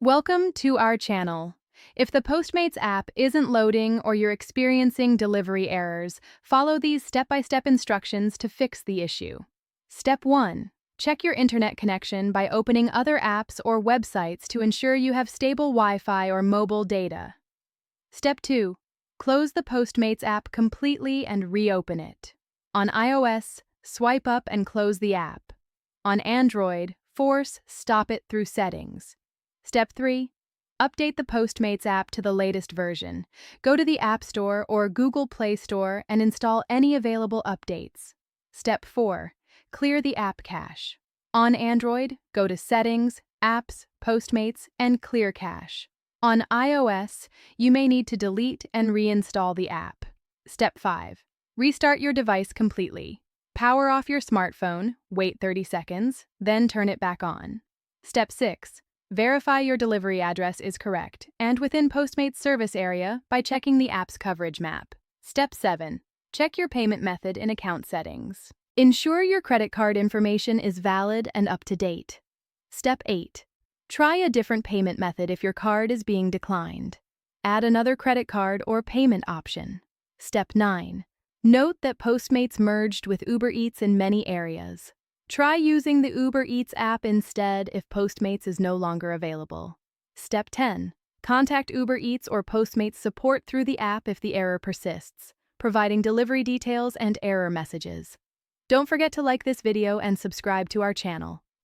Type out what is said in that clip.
Welcome to our channel. If the Postmates app isn't loading or you're experiencing delivery errors, follow these step-by-step instructions to fix the issue. Step 1. Check your internet connection by opening other apps or websites to ensure you have stable Wi-Fi or mobile data. Step 2. Close the Postmates app completely and reopen it. On iOS, swipe up and close the app. On Android, force stop it through settings. Step 3. Update the Postmates app to the latest version. Go to the App Store or Google Play Store and install any available updates. Step 4. Clear the app cache. On Android, go to Settings, Apps, Postmates, and Clear Cache. On iOS, you may need to delete and reinstall the app. Step 5. Restart your device completely. Power off your smartphone, wait 30 seconds, then turn it back on. Step 6. Verify your delivery address is correct and within Postmates service area by checking the app's coverage map. Step 7. Check your payment method in account settings. Ensure your credit card information is valid and up to date. Step 8. Try a different payment method if your card is being declined. Add another credit card or payment option. Step 9. Note that Postmates merged with Uber Eats in many areas. Try using the Uber Eats app instead if Postmates is no longer available. Step 10. Contact Uber Eats or Postmates support through the app if the error persists, providing delivery details and error messages. Don't forget to like this video and subscribe to our channel.